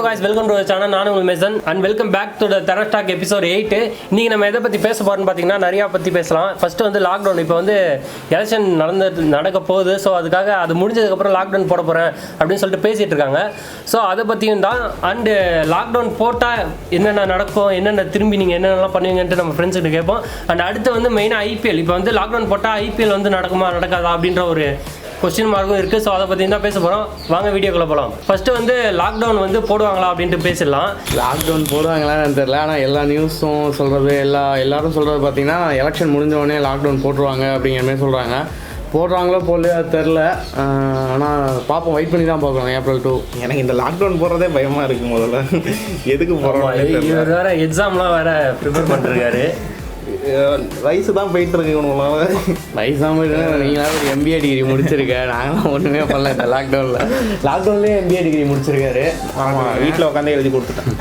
guys, welcome to the channel. நான் உங்கள் Mason and welcome back to the Terrace Talk episode 8. இன்னைக்கு நம்ம எதை பற்றி பேச போகிறோம்னு பார்த்தீங்கன்னா நிறையா பற்றி பேசலாம். ஃபர்ஸ்ட் வந்து லாக்டவுன். இப்போ வந்து எலெக்ஷன் நடக்க போகுது. ஸோ அதுக்காக அது முடிஞ்சதுக்கப்புறம் லாக்டவுன் போட போகிறேன் அப்படின்னு சொல்லிட்டு பேசிகிட்டு இருக்காங்க. ஸோ அதை பற்றியும் தான். அண்டு லாக்டவுன் போட்டால் என்னென்ன நடக்கும், என்னென்ன திரும்பி நீங்கள் என்னென்னலாம் பண்ணுவீங்கன்ட்டு நம்ம ஃப்ரெண்ட்ஸ்கிட்ட கேட்போம். அண்ட் அடுத்து வந்து மெயினாக ஐபிஎல். இப்போ வந்து லாக்டவுன் போட்டால் ஐபிஎல் வந்து நடக்குமா நடக்காதா அப்படின்ற ஒரு கொஸ்டின் மார்க்கும் இருக்குது. ஸோ அதை பற்றி தான் பேச போகிறோம். வாங்க வீடியோக்குள்ளே போகலாம். ஃபஸ்ட்டு வந்து லாக்டவுன் வந்து போடுவாங்களா அப்படின்ட்டு பேசிடலாம். லாக்டவுன் போடுவாங்களான்னு தெரியல. ஆனால் எல்லா நியூஸும் சொல்கிறது எல்லாரும் சொல்கிறது பார்த்தீங்கன்னா எலெக்ஷன் முடிஞ்சவொடனே லாக்டவுன் போட்டுருவாங்க அப்படிங்கிற மாதிரி சொல்கிறாங்க. போடுறாங்களோ போடலையோ அது தெரில. ஆனால் பார்ப்போம், வெயிட் பண்ணி தான் பார்க்கணும். April 2 எனக்கு இந்த லாக்டவுன் போடுறதே பயமாக இருக்குது. முதல்ல எதுக்கு போகிறோம்? இவர் வேறு எக்ஸாம்லாம் வேறு ப்ரிப்பேர் பண்ணிருக்காரு. வயசு தான் போயிட்டு இருக்கு. இவனுங்களாம் வயசாக போயிட்டு நீங்களாம் ஒரு MBA டிகிரி முடிச்சிருக்கேன். நாங்களாம் ஒன்றுமே பண்ணல. இந்த லாக்டவுன்லேயே MBA டிகிரி முடிச்சிருக்காரு. ஆமாம், வீட்டில் உட்காந்து எழுதி கொடுத்துட்டேன்.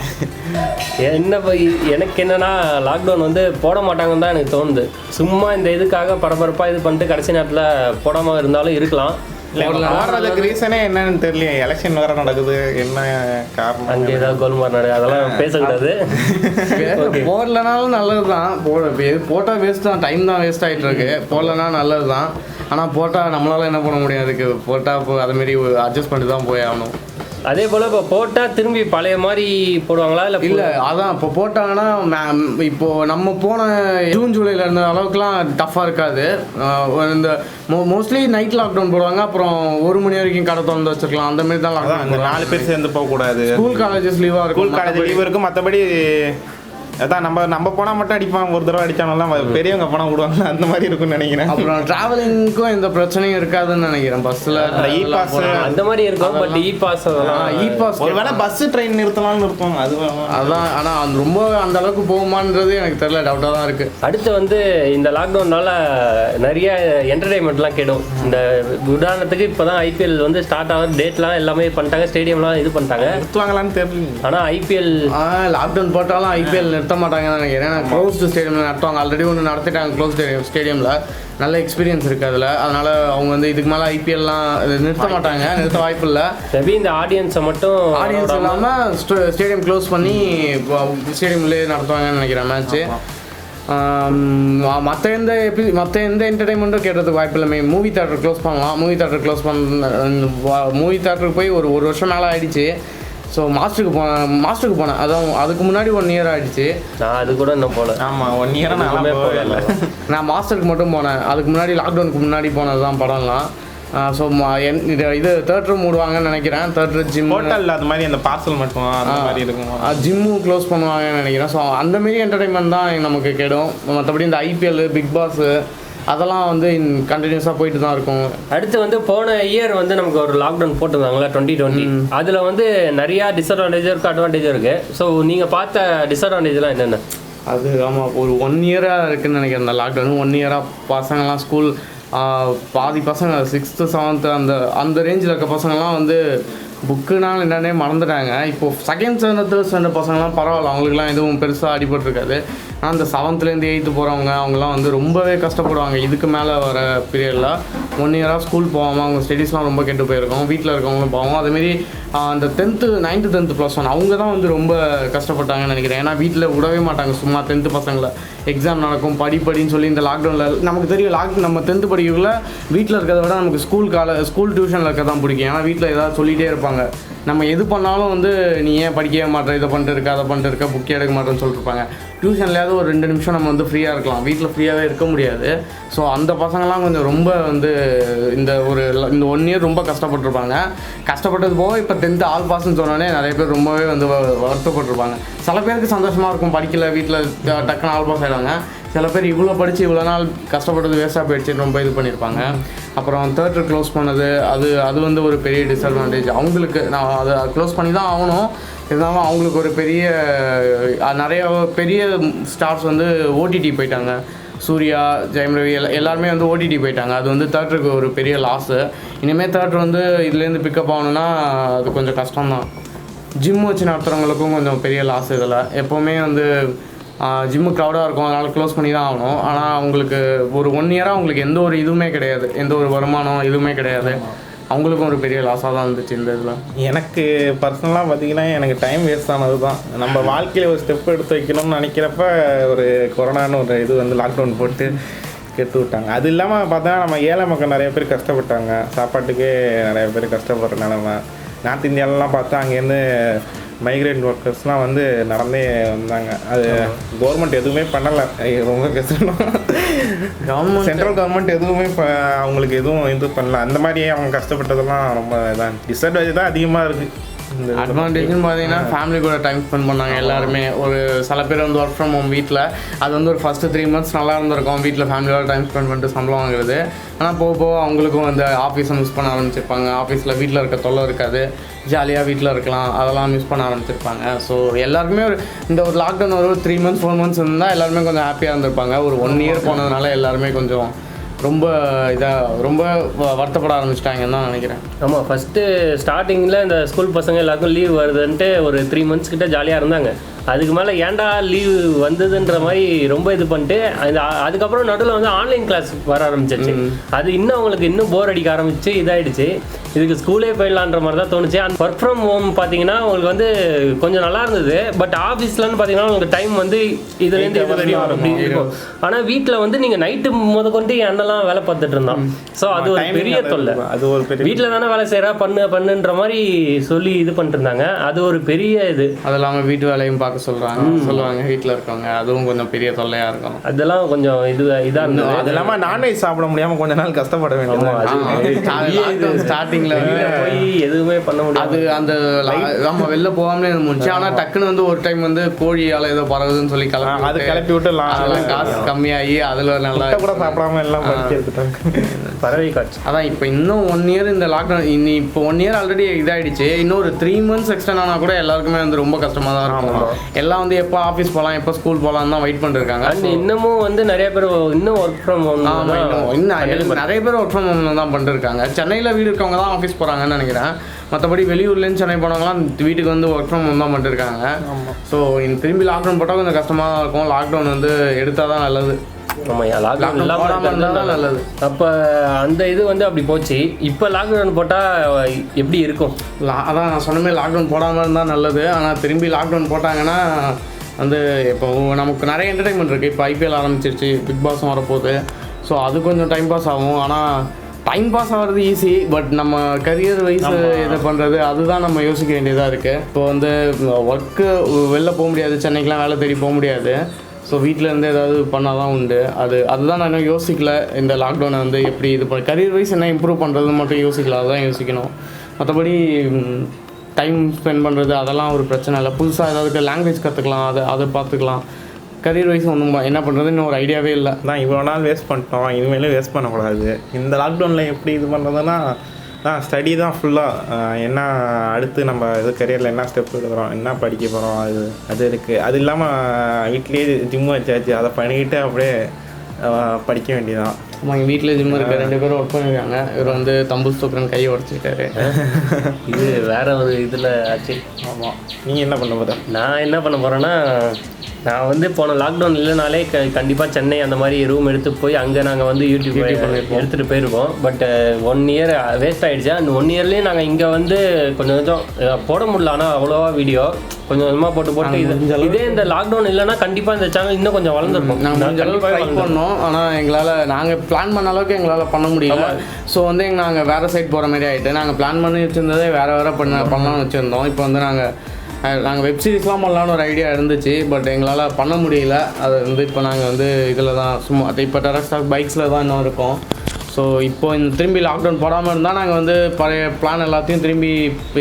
எனக்கு என்னன்னா லாக்டவுன் வந்து போட மாட்டாங்கன்னு தான் எனக்கு தோணுது. சும்மா இந்த இதுக்காக பரபரப்பாக இது பண்ணிட்டு கடைசி நேரத்தில் போடாமல் இருந்தாலும் இருக்கலாம். போடுறதுக்கு ரீசனே என்னன்னு தெரியல. எலெக்ஷன் வேற நடக்குது, என்ன காரணம்? அங்கே ஏதாவது கோல்மார் நடக்குது, அதெல்லாம் பேசக்கூடாது. போடலனாலும் நல்லது தான். போட்டால் வேஸ்ட் தான், டைம் தான் வேஸ்ட் ஆகிட்டு இருக்கு. போடலனா நல்லது தான். ஆனால் போட்டால் நம்மளால என்ன பண்ண முடியும்? அதுக்கு போட்டால் இப்போ அதுமாரி அட்ஜஸ்ட் பண்ணிட்டு தான் போய் ஆகணும். அதே போல் இப்போ போட்டால் திரும்பி பழைய மாதிரி போடுவாங்களா? இல்லை அதான் இப்போ போட்டாங்கன்னா இப்போது நம்ம போன ஜூன் ஜூலையில் இருந்த அளவுக்குலாம் டஃப்பாக இருக்காது. இந்த மோஸ்ட்லி நைட் லாக்டவுன் போடுவாங்க. அப்புறம் 1 மணி வரைக்கும் கடை திறந்து வச்சிருக்கலாம். அந்த மாதிரி தான் லாக்டவுன். 4 பேர் சேர்ந்து போகக்கூடாது. ஸ்கூல் காலேஜஸ் லீவாக இருக்கும். ஸ்கூல் காலேஜ் லீவ் இருக்கும். மற்றபடி அதான் நம்ம போனால் மட்டும் அடிப்பாங்க. ஒரு தடவை அடித்தானெல்லாம் பெரியவங்க போனால் விடுவாங்க. அந்த மாதிரி இருக்குன்னு நினைக்கிறேன். அப்புறம் ட்ராவலிங்க்கும் எந்த பிரச்சனையும் இருக்காதுன்னு நினைக்கிறேன். பஸ்ஸில் இ பாஸ் அந்த மாதிரி இருக்கும். பட் இ பாஸ் ஒருவேளை பஸ்ஸு ட்ரெயின் நிறுத்தலாம்னு நிறுத்துவாங்க. அதான். ஆனால் அது ரொம்ப அந்த அளவுக்கு போகுமான்றது எனக்கு தெரியல. டவுட்டாக தான் இருக்குது. அடுத்து வந்து இந்த லாக்டவுன்னால நிறைய என்டர்டைன்மெண்ட்லாம் கெடும். இந்த உதாரணத்துக்கு இப்போ தான் ஐபிஎல் வந்து ஸ்டார்ட் ஆகுது. டேட்லாம் எல்லாமே பண்ணிட்டாங்க. ஸ்டேடியம்லாம் இது பண்ணிட்டாங்க. நிறுத்துவாங்களான்னு தெரியல. ஆனால் ஐபிஎல் லாக்டவுன் போட்டாலும் ஐபிஎல் நிறுத்த மாட்டாங்கன்னு நினைக்கிறேன். ஏன்னா க்ளோஸ்டு ஸ்டேடியமில் நடத்துவாங்க. ஆல்ரெடி ஒன்று நடத்திட்டாங்க க்ளோஸ் ஸ்டேடியமில். நல்ல எக்ஸ்பீரியன்ஸ் இருக்குது அதில். அதனால் அவங்க வந்து இதுக்கு மேலே ஐபிஎல்லாம் நிறுத்த மாட்டாங்க. நிறுத்த வாய்ப்பு இல்லை. மேபி இந்த ஆடியன்ஸை மட்டும் ஆடியன்ஸ் இல்லாமல் ஸ்டேடியம் க்ளோஸ் பண்ணி ஸ்டேடியம்லேயே நடத்துவாங்கன்னு நினைக்கிறேன் மேட்ச்சு. மற்ற எந்த என்டர்டைன்மெண்ட்டும் கேட்டதுக்கு வாய்ப்பு இல்லை. மூவி தேட்டர் க்ளோஸ் பண்ணலாம். மூவி தேட்டருக்கு போய் ஒரு வருஷம் மேலே ஆகிடுச்சு. ஸோ மாஸ்டருக்கு போனேன். அதான் அதுக்கு முன்னாடி 1 இயர் ஆகிடுச்சு. நான் அது கூட இன்னும் போகல. ஆமாம், 1 இயராக நான் போகல. நான் மாஸ்டருக்கு மட்டும் போனேன். அதுக்கு முன்னாடி லாக்டவுனுக்கு முன்னாடி போனது தான் படம்லாம். ஸோ இது தேட்டரும் மூடுவாங்கன்னு நினைக்கிறேன். தேட்டர் ஜிம் ஹோட்டல் அது மாதிரி அந்த பார்சல் மட்டும் அந்த மாதிரி இருக்கும். ஜிம்மும் க்ளோஸ் பண்ணுவாங்கன்னு நினைக்கிறேன். ஸோ அந்தமாரி என்டர்டைன்மெண்ட் தான் நமக்கு கெடும். மற்றபடி இந்த ஐபிஎல், பிக் பாஸ் அதெல்லாம் வந்து கண்டினியூஸாக போயிட்டு தான் இருக்கும். அடுத்து வந்து போன இயர் வந்து நமக்கு ஒரு லாக்டவுன் போட்டிருந்தாங்களா 2020. அதில் வந்து நிறையா டிஸ்அட்வான்டேஜும் இருக்குது, அட்வான்டேஜும் இருக்குது. ஸோ நீங்கள் பார்த்த டிஸ்அட்வான்டேஜ்லாம் என்னென்ன? அது ஆமாம், ஒரு 1 இயராக இருக்குதுன்னு நினைக்கிறேன். அந்த லாக்டவுன் 1 இயராக பசங்கள்லாம் ஸ்கூல் பாதி பசங்க 6th 7th அந்த ரேஞ்சில் இருக்க பசங்கள்லாம் வந்து புக்குனாலும் என்னன்னே மறந்துட்டாங்க. இப்போது 2nd standard 3rd standard பசங்கள்லாம் பரவாயில்ல, அவங்களுக்குலாம் எதுவும் பெருசாக அடிபட்டுருக்காது. ஆனால் அந்த 7th-லேருந்து 8th போகிறவங்க அவங்களாம் வந்து ரொம்பவே கஷ்டப்படுவாங்க. இதுக்கு மேலே வர பீரியடில் 1 இயராக ஸ்கூல் போகாமல் அவங்க ஸ்டடீஸ்லாம் ரொம்ப கெட்டு போயிருக்கோம். வீட்டில் இருக்கவங்களும் போவோம். அதேமாரி அந்த 9th 10th +1 அவங்க தான் வந்து ரொம்ப கஷ்டப்பட்டாங்கன்னு நினைக்கிறேன். ஏன்னா வீட்டில் விடவே மாட்டாங்க சும்மா 10th பசங்களை. எக்ஸாம் நடக்கும், படின்னு சொல்லி இந்த லாக்டவுனில் நமக்கு தெரியும். நம்ம 10th படிக்கக்குள்ள வீட்டில் இருக்கிறத விட நமக்கு ஸ்கூல் டியூஷனில் இருக்க தான் பிடிக்கும். ஏன்னா வீட்டில் ஏதாவது சொல்லிகிட்டே இருப்பாங்க. நம்ம எது பண்ணாலும் வந்து நீ ஏன் படிக்கவே மாட்டேன், இதை பண்ணிட்டு இருக்க, அதை பண்ணிட்டு இருக்க, புக்கே எடுக்க மாட்டேன்னு சொல்லிட்டுருப்பாங்க. டியூஷன்லேயாவது ஒரு 2 நிமிஷம் நம்ம வந்து ஃப்ரீயாக இருக்கலாம். வீட்டில் ஃப்ரீயாகவே இருக்க முடியாது. ஸோ அந்த பசங்கள்லாம் கொஞ்சம் ரொம்ப வந்து இந்த 1 இயர் ரொம்ப கஷ்டப்பட்டுருப்பாங்க. கஷ்டப்பட்டது போக இப்போ 10th ஆல் பாஸ்ன்னு சொன்னோடனே நிறைய பேர் ரொம்பவே வந்து வருத்தப்பட்டிருப்பாங்க. சில பேருக்கு சந்தோஷமாக இருக்கும், படிக்கல வீட்டில் டக்குன்னு ஆல் பாஸ் ஆகிடுவாங்க. சில பேர் இவ்வளோ படித்து இவ்வளோ நாள் கஷ்டப்பட்டது வேஸ்ட்டாக போயிடுச்சு ரொம்ப இது பண்ணியிருப்பாங்க. அப்புறம் தேட்டர் க்ளோஸ் பண்ணது அது வந்து ஒரு பெரிய டிஸ்அட்வான்டேஜ் அவங்களுக்கு. நான் அதை க்ளோஸ் பண்ணி தான் ஆகணும். இருந்தாலும் அவங்களுக்கு ஒரு நிறைய பெரிய ஸ்டார்ஸ் வந்து ஓடிடி போயிட்டாங்க. சூர்யா, ஜெயம் ரவி எல்லாருமே வந்து ஓடிடி போயிட்டாங்க. அது வந்து தேட்டருக்கு ஒரு பெரிய லாஸு. இனிமேல் தேட்டர் வந்து இதுலேருந்து பிக்கப் ஆகணுன்னா அது கொஞ்சம் கஷ்டம்தான். ஜிம் வச்சு நடத்துகிறவங்களுக்கும் கொஞ்சம் பெரிய லாஸ். இதில் எப்போவுமே வந்து ஜிம்மு க்ரௌடாக இருக்கும், அதனால் க்ளோஸ் பண்ணி தான் ஆகணும். ஆனால் அவங்களுக்கு ஒரு 1 இயராக அவங்களுக்கு எந்த ஒரு இதுவுமே கிடையாது, எந்த ஒரு வருமானம் இதுவுமே கிடையாது. அவங்களுக்கும் ஒரு பெரிய லாஸாக தான் இருந்துச்சு இந்த இதில். எனக்கு பர்சனலாக பார்த்தீங்கன்னா எனக்கு டைம் வேஸ்ட் ஆனது தான். நம்ம வாழ்க்கையில் ஒரு ஸ்டெப் எடுத்து வைக்கணும்னு நினைக்கிறப்ப ஒரு கொரோனான்னு ஒரு இது வந்து லாக்டவுன் போட்டு கெட்டு விட்டாங்க. அது இல்லாமல் பார்த்தா நம்ம ஏழை மக்கள் நிறைய பேர் கஷ்டப்பட்டாங்க, சாப்பாட்டுக்கே நிறைய பேர் கஷ்டப்படுற நிலமை. நார்த் இந்தியாவிலலாம் பார்த்தா அங்கேருந்து மைக்ரேட் ஒர்க்கர்ஸ்லாம் வந்து நடந்தே வந்தாங்க. அது கவர்மெண்ட் எதுவுமே பண்ணலை, ரொம்ப கஷ்டம். சென்ட்ரல் கவர்மெண்ட் எதுவுமே அவங்களுக்கு எதுவும் இது பண்ணல. அந்த மாதிரியே அவங்க கஷ்டப்பட்டதெல்லாம் ரொம்ப இதான் டிஸ்அட்வான்டேஜ் தான் அதிகமாக இருக்குது. அட்வான்டேஜ்னு பார்த்தீங்கன்னா ஃபேமிலி கூட டைம் ஸ்பெண்ட் பண்ணாங்க எல்லாருமே. ஒரு சில பேர் வந்து ஒர்க் ஃப்ரம் ஹோம் வீட்டில், அது வந்து ஒரு ஃபஸ்ட்டு 3 months நல்லா இருந்திருக்கும் வீட்டில் ஃபேமிலியோட டைம் ஸ்பெண்ட் பண்ணிட்டு சம்பளம் வாங்குறது. ஆனால் போக போக அவங்களுக்கும் வந்து ஆஃபீஸை மிஸ் பண்ண ஆரம்பிச்சிருப்பாங்க. ஆஃபீஸில் வீட்டில் இருக்க தொல்லை இருக்காது, ஜாலியாக வீட்டில் இருக்கலாம், அதெல்லாம் மிஸ் பண்ண ஆரம்பிச்சிருப்பாங்க. ஸோ எல்லாருக்குமே இந்த ஒரு லாக்டவுன் ஒரு 3 months 4 months இருந்தால் எல்லாருமே கொஞ்சம் ஹாப்பியாக இருந்திருப்பாங்க. ஒரு 1 year போனதுனால எல்லாருமே கொஞ்சம் ரொம்ப ரொம்ப வருத்தப்பட ஆரம்பிச்சிட்டாங்கன்னு தான் நினைக்கிறேன். ஆமாம், ஃபஸ்ட்டு ஸ்டார்டிங்கில் இந்த ஸ்கூல் பசங்க எல்லாருக்கும் லீவ் வருதுன்ட்டு ஒரு 3 months கிட்ட ஜாலியாக இருந்தாங்க. அதுக்கு மேலே ஏன்டா லீவ் வந்ததுன்ற மாதிரி ரொம்ப இது பண்ணிட்டு அதுக்கப்புறம் நடுவில் வந்து ஆன்லைன் கிளாஸ் வர ஆரம்பிச்சிருச்சு. அது இன்னும் அவங்களுக்கு இன்னும் போர் அடிக்க ஆரம்பிச்சு இதாகிடுச்சு. இதுக்கு ஸ்கூலே போயிடலான்ற மாதிரி தான் தோணுச்சு. அண்ட் ஒர்க் ஃப்ரம் ஹோம் பார்த்தீங்கன்னா உங்களுக்கு வந்து கொஞ்சம் நல்லா இருந்தது. பட் ஆஃபீஸ்லன்னு பார்த்தீங்கன்னா உங்களுக்கு டைம் வந்து இதுலேருந்து இது வரையும் அப்படி இருக்கும். ஆனால் வீட்டில் வந்து நீங்கள் நைட்டு கொண்டு என்னெல்லாம் வேலை பார்த்துட்டு இருந்தோம். ஸோ அது ஒரு பெரிய தொல்லை. அது ஒரு பெரிய வீட்டில் தானே வேலை செய்கிறா பண்ணுன்ற மாதிரி சொல்லி இது பண்ணிட்டு இருந்தாங்க. அது ஒரு பெரிய இது. அது இல்லாமல் வீட்டு வேலையும் சொல்லுவாங்க வீட்டில் இருக்கவங்க, அதுவும் கொஞ்சம் பெரிய தொல்லையாக இருக்கும். அதெல்லாம் கொஞ்சம் இதாக இருந்தது. அது இல்லாமல் நான்வெஜ் சாப்பிட முடியாமல் கொஞ்ச நாள் கஷ்டப்பட வேண்டியது. ஸ்டார்டிங்கில் போய் எதுவுமே பண்ண முடியாது. அது அந்த நம்ம வெளில போகாமலே முடிச்சு. ஆனால் டக்குன்னு வந்து ஒரு டைம் வந்து கோழியால் ஏதோ பரவுதுன்னு சொல்லி கிளப்பி விட்டு காசு கம்மியாகி அதில் நல்லா கூட சாப்பிடாம எல்லாம் பறவை காட்சி. அதான் இப்போ இன்னும் 1 year இந்த லாக்டவுன் இப்போ 1 year ஆல்ரெடி இதாகிடுச்சு. இன்னும் ஒரு 3 months எக்ஸ்டெண்ட் ஆனால் கூட எல்லாருக்குமே வந்து ரொம்ப கஷ்டமாக தான் இருக்கும். எல்லாம் வந்து எப்போ ஆஃபீஸ் போகலாம், எப்போ ஸ்கூல் போகலாம் தான் வெயிட் பண்ணிருக்காங்க. அண்ட் இன்னமும் வந்து நிறைய பேர் இன்னும் ஒர்க் ஃப்ரம் ஹோம் இன்னும் நிறைய பேர் ஒர்க் ஃப்ரம் ஹோம் தான் பண்ணிருக்காங்க. சென்னையில் வீடு இருக்கவங்க தான் ஆஃபீஸ் போகிறாங்கன்னு நினைக்கிறேன். மற்றபடி வெளியூர்லேருந்து சென்னை போனவங்களாம் வீட்டுக்கு வந்து ஒர்க் ஃப்ரம் ஹோம் தான் பண்ணிருக்காங்க. ஸோ திரும்பி லாக்டவுன் போட்டால் கொஞ்சம் கஷ்டமாக தான் இருக்கும். லாக்டவுன் வந்து எடுத்தால் தான் நல்லது. லாக்டவுன் இல்லாமல் நல்லது. அப்போ அந்த இது வந்து அப்படி போச்சு. இப்போ லாக்டவுன் போட்டால் எப்படி இருக்கும்? அதான் நான் சொன்னமே லாக்டவுன் போடாமல் இருந்தால் நல்லது. ஆனால் திரும்பி லாக்டவுன் போட்டாங்கன்னா வந்து இப்போ நமக்கு நிறைய என்டர்டைன்மெண்ட் இருக்குது. இப்போ ஐபிஎல் ஆரம்பிச்சிருச்சு, பிக் பாஸும் வரப்போகுது. ஸோ அது கொஞ்சம் டைம் பாஸ் ஆகும். ஆனால் டைம் பாஸ் ஆகிறது ஈஸி, பட் நம்ம கரியர் வைஸ் இதை பண்ணுறது அதுதான் நம்ம யோசிக்க வேண்டியதாக இருக்குது. இப்போ வந்து ஒர்க்கு வெளில போக முடியாது, சென்னைக்கெலாம் வேலை தேடி போக முடியாது. ஸோ வீட்டிலேருந்து ஏதாவது பண்ணால் தான் உண்டு. அதுதான் நான் இன்னும் யோசிக்கல. இந்த லாக்டவுனை வந்து எப்படி இது கரியர் வைஸ் என்ன இம்ப்ரூவ் பண்ணுறது மட்டும் யோசிக்கல, அதுதான் யோசிக்கணும். மற்றபடி டைம் ஸ்பெண்ட் பண்ணுறது அதெல்லாம் ஒரு பிரச்சனை இல்லை. புதுசாக ஏதாவது லாங்குவேஜ் கற்றுக்கலாம், அதை பார்த்துக்கலாம். கரியர் வைஸ் ஒன்றும் என்ன பண்ணுறது இன்னும் ஒரு ஐடியாவே இல்லை. தான் இவ்வளோ நாள் வேஸ்ட் பண்ணிட்டோம், இனிமேலும் வேஸ்ட் பண்ணக்கூடாது. இந்த லாக்டவுனில் எப்படி இது பண்ணுறதுன்னா ஸ்டடி தான் ஃபுல்லாக. என்ன அடுத்து நம்ம இது கரியரில் என்ன ஸ்டெப் எடுக்கிறோம், என்ன படிக்க போகிறோம், அது இருக்குது. அது இல்லாமல் வீட்லேயே ஜிம்மு வச்சாச்சு, அதை பண்ணிக்கிட்டு அப்படியே படிக்க வேண்டியதான். ஆமாம், எங்கள் வீட்டில் ஜிம்மு இருக்குது, 2 பேரும் ஒர்க் பண்ணியிருக்காங்க. இவர் வந்து தம்புஸ் தூக்குறன் கையை உடச்சிக்கிட்டாரு. இது வேற ஒரு இதில் ஆச்சு. ஆமாம், நீங்கள் என்ன பண்ண போகிற? நான் என்ன பண்ண போகிறேன்னா, நான் வந்து போன லாக்டவுன் இல்லைனாலே கண்டிப்பாக சென்னை அந்த மாதிரி ரூம் எடுத்து போய் அங்கே நாங்கள் வந்து யூடியூப் எடுத்துகிட்டு போயிருக்கோம். பட் 1 year வேஸ்ட் ஆகிடுச்சு. அந்த 1 yearலேயே நாங்கள் இங்கே வந்து கொஞ்சம் போட முடியல. ஆனால் அவ்வளோவா வீடியோ கொஞ்சம் கொஞ்சமாக போட்டு இதே இந்த லாக்டவுன் இல்லைன்னா கண்டிப்பாக இந்த சேனல் இன்னும் கொஞ்சம் வளர்ந்துருக்கும். நாங்கள் ட்ரை பண்ணோம், ஆனால் எங்களால் நாங்கள் பிளான் பண்ண அளவுக்கு எங்களால் பண்ண முடியல. ஸோ வந்து நாங்கள் வேறு சைட் போகிற மாதிரி ஆகிட்டு, நாங்கள் பிளான் பண்ணி வச்சுருந்ததே வேறு பண்ணலாம்னு வச்சுருந்தோம். இப்போ வந்து நாங்கள் வெப் சீரிஸ்லாம் பண்ணலான்னு ஒரு ஐடியா இருந்துச்சு, பட் எங்களால் பண்ண முடியல. அது வந்து இப்போ நாங்கள் வந்து இதில் தான் சும்மா இப்போ டெரஸ் பைக்ஸில் தான் இன்னும் இருக்கோம். ஸோ இப்போ இந்த திரும்பி லாக்டவுன் போடாமல் இருந்தால் நாங்கள் வந்து பழைய பிளான் எல்லாத்தையும் திரும்பி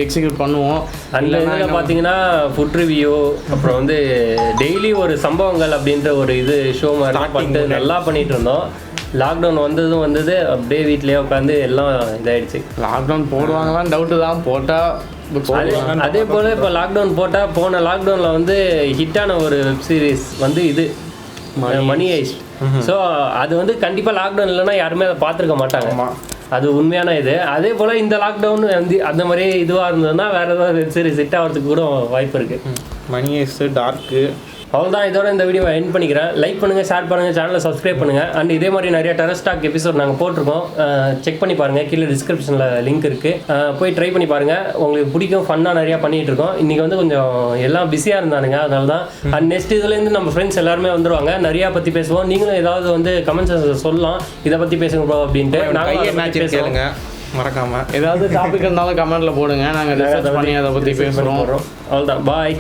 எக்ஸிக்யூட் பண்ணுவோம். அதில் இதில் பார்த்தீங்கன்னா ஃபுட் ரிவ்யூ, அப்புறம் வந்து டெய்லி ஒரு சம்பவங்கள் அப்படின்ற ஒரு இது ஷோ மாதிரிலாம் பண்ணிட்டு நல்லா பண்ணிகிட்டு இருந்தோம். லாக்டவுன் வந்தது அப்படியே வீட்டிலேயே உட்காந்து எல்லாம் இதாகிடுச்சு. லாக்டவுன் போடுவாங்களான்னு டவுட்டு தான், போட்டால் அதே போல் இப்போ லாக்டவுன் போட்டால் போன லாக்டவுனில் வந்து ஹிட்டான ஒரு வெப் சீரிஸ் வந்து இது மணி ஹைஸ்ட். ஸோ அது வந்து கண்டிப்பாக லாக்டவுன் இல்லைன்னா யாருமே அதை பார்த்துருக்க மாட்டாங்க. அது உண்மையான இது. அதே போல் இந்த லாக்டவுன் வந்து அந்த மாதிரியே இதுவாக இருந்ததுன்னா வேறு ஏதாவது வெப் சீரிஸ் ஹிட் ஆகிறதுக்கு கூட வாய்ப்பு இருக்குது. மணி ஹைஸ்ட், டார்க்கு, அவ்வளோதான், இதோட இந்த வீடியோவை எண்ட் பண்ணிக்கிறேன். லைக் பண்ணுங்கள், ஷேர் பண்ணுங்கள், சேனலை சப்ஸ்கிரைப் பண்ணுங்கள். அண்ட் இதே மாதிரி நிறைய டெரஸ் டாக் எபிசோட் நாங்கள் போட்டிருக்கோம், செக் பண்ணி பாருங்கள். கீழே டிஸ்கிரிப்ஷனில் லிங்க் இருக்குது, போய் ட்ரை பண்ணி பாருங்கள். உங்களுக்கு பிடிக்கும், ஃபன்னாக நிறையா பண்ணிகிட்டு இருக்கோம். இன்றைக்கி வந்து கொஞ்சம் எல்லாம் பிஸியாக இருந்தானுங்க, அதனால தான். அண்ட் நெக்ஸ்ட் இதுலேருந்து நம்ம ஃப்ரெண்ட்ஸ் எல்லாருமே வந்துருவாங்க, நிறையா பற்றி பேசுவோம். நீங்களும் ஏதாவது வந்து கமெண்ட்ஸ் சொல்லலாம், இதை பற்றி பேசுங்க ப்ரோ அப்படின்ட்டு. நாங்கள் பேசுவோங்க, மறக்காமல் ஏதாவது டாபிக் இருந்தாலும் கமெண்ட்டில் போடுங்க, நாங்கள் டிஸ்கஸ் பண்ணி அதை பற்றி பேசுகிறோம். அவ்வளோதான், பாய்.